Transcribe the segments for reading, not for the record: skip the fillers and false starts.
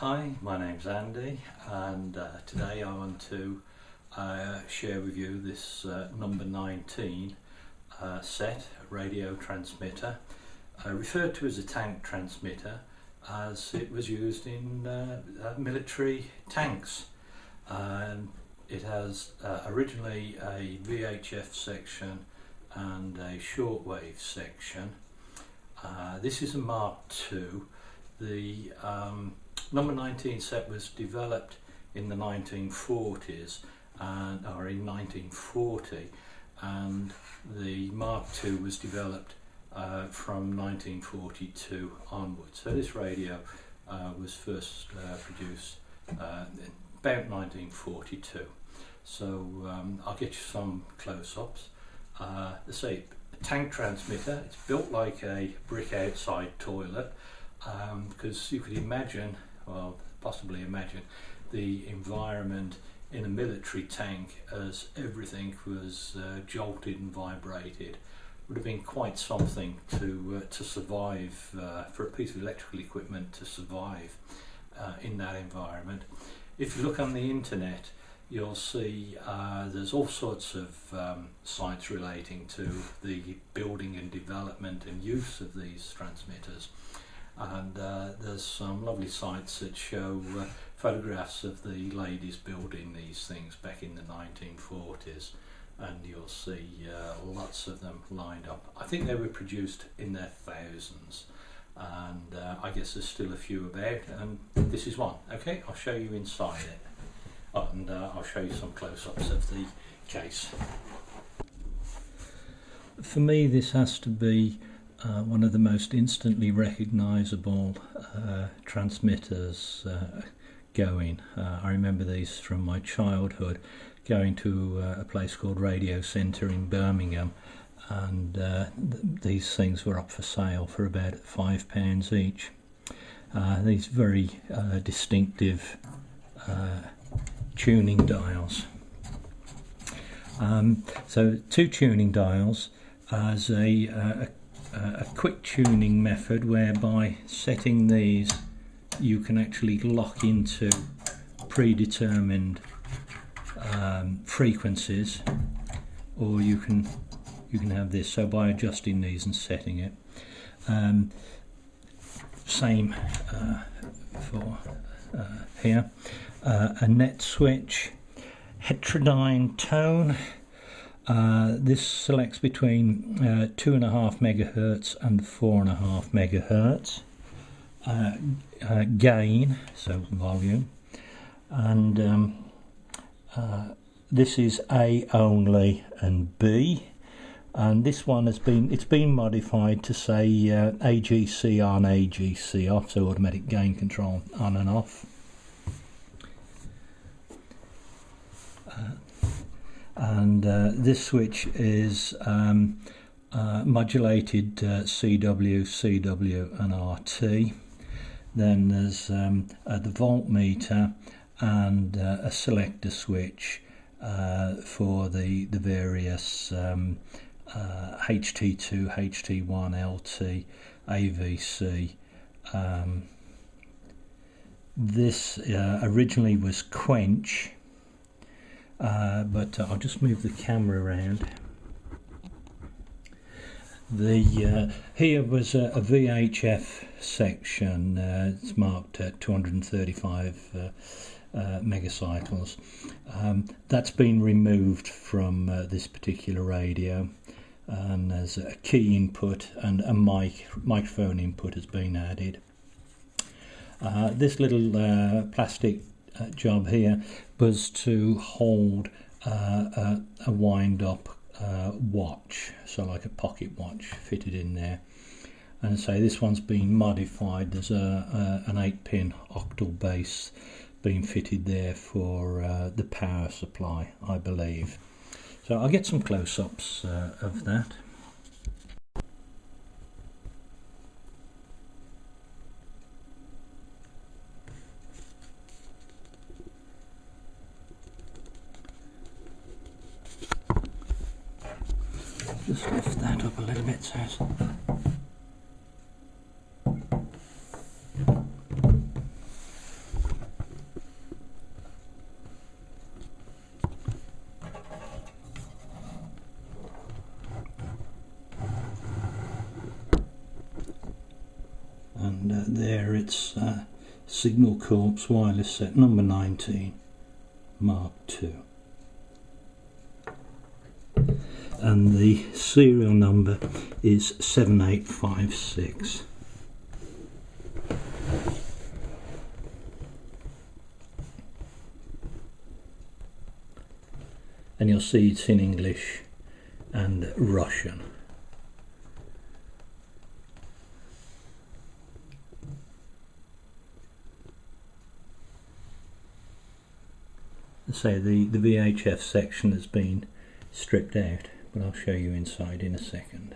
Hi, my name's Andy, and today I want to share with you this number 19 set radio transmitter, referred to as a tank transmitter, as it was used in military tanks. It has originally a VHF section and a shortwave section. This is a Mark II. The number 19 set was developed in the 1940s or in 1940, and the Mark II was developed from 1942 onwards. So this radio was first produced about 1942. So I'll get you some close-ups. Let's say a tank transmitter. It's built like a brick outside toilet, because you could imagine, well, possibly imagine, the environment in a military tank as everything was jolted and vibrated. Would have been quite something to survive, for a piece of electrical equipment to survive in that environment. If you look on the internet, you'll see there's all sorts of sites relating to the building and development and use of these transmitters. And there's some lovely sites that show photographs of the ladies building these things back in the 1940s, and you'll see lots of them lined up. I think they were produced in their thousands, and I guess there's still a few about, and this is one. Okay, I'll show you inside it, and I'll show you some close-ups of the case. For me, this has to be one of the most instantly recognisable transmitters going. I remember these from my childhood, going to a place called Radio Centre in Birmingham, and these things were up for sale for about £5 each. These very distinctive tuning dials. So two tuning dials as a quick tuning method, whereby setting these you can actually lock into predetermined frequencies, or you can have this, so by adjusting these and setting it. Same for here. A net switch, heterodyne tone. This selects between 2.5 megahertz and 4.5 megahertz. Gain, so volume, and this is A only and B, and this one it's been modified to say AGC on, AGC off, so automatic gain control on and off. And this switch is modulated CW, CW and RT. Then there's the voltmeter and a selector switch for the various HT2, HT1, LT, AVC. This originally was quench, but I'll just move the camera around. Here was a VHF section. It's marked at 235 megacycles. That's been removed from this particular radio, and there's a key input and a microphone input has been added. This little plastic job here was to hold a wind-up watch, so like a pocket watch fitted in there. And so this one's been modified. There's an 8-pin octal base being fitted there for the power supply, I believe. So I'll get some close-ups of that. Just lift that up a little bit so it's there it's Signal Corps wireless set number 19 Mark II, and the serial number is 7856. And you'll see it's in English and Russian. So the VHF section has been stripped out, but I'll show you inside in a second.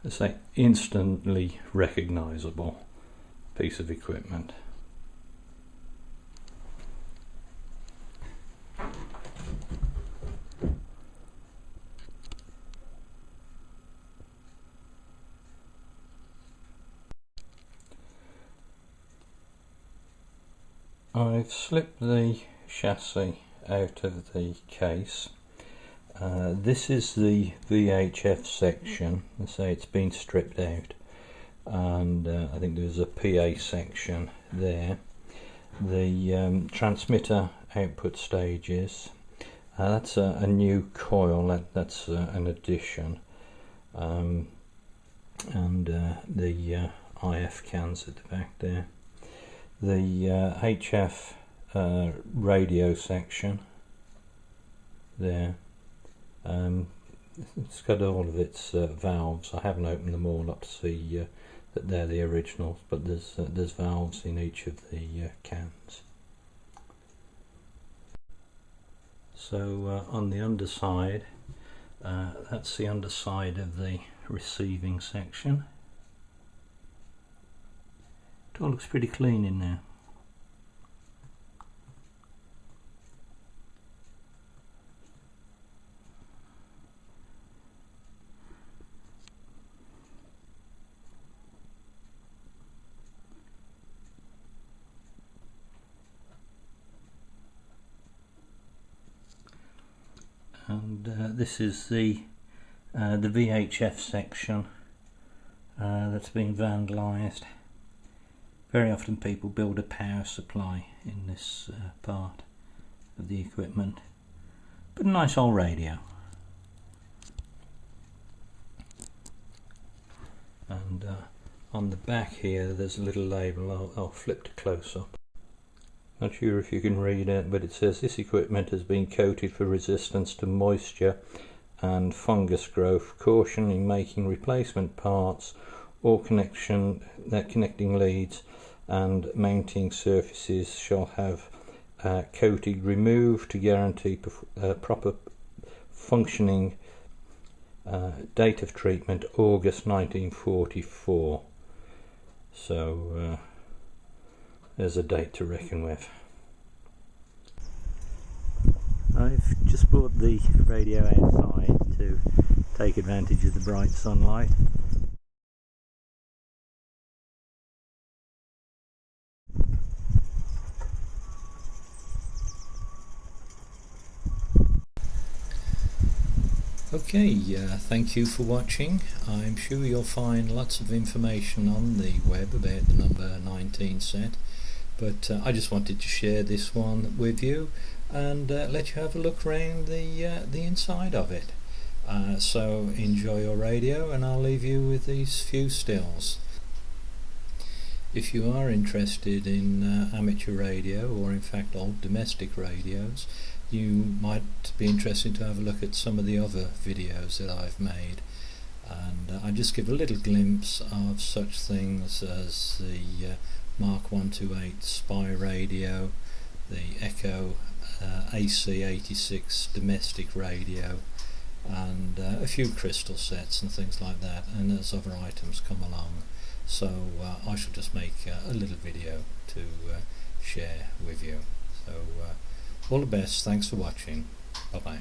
It's an instantly recognisable piece of equipment. I've slipped the chassis out of the case. This is the VHF section. Let's say it's been stripped out, and I think there's a PA section there. The transmitter output stages, that's a new coil, that's an addition, and the IF cans at the back there. The HF radio section there. It's got all of its valves. I haven't opened them all up to see that they're the originals, but there's valves in each of the cans. So on the underside, that's the underside of the receiving section. It all looks pretty clean in there. And this is the VHF section that's been vandalised. Very often people build a power supply in this part of the equipment, but a nice old radio. And on the back here there's a little label. I'll flip to close up. Not sure if you can read it, but it says this equipment has been coated for resistance to moisture and fungus growth. Caution in making replacement parts or connecting leads and mounting surfaces shall have coating removed to guarantee proper functioning. Date of treatment August 1944. So there's a date to reckon with. I've just brought the radio outside to take advantage of the bright sunlight. Okay, thank you for watching. I'm sure you'll find lots of information on the web about the number 19 set, but I just wanted to share this one with you and let you have a look around the inside of it. So enjoy your radio, and I'll leave you with these few stills. If you are interested in amateur radio, or in fact old domestic radios, you might be interested to have a look at some of the other videos that I've made, and I just give a little glimpse of such things as the Mark 128 spy radio, the Echo AC86 domestic radio, and a few crystal sets and things like that, and as other items come along. So I shall just make a little video to share with you. So all the best, thanks for watching, bye bye.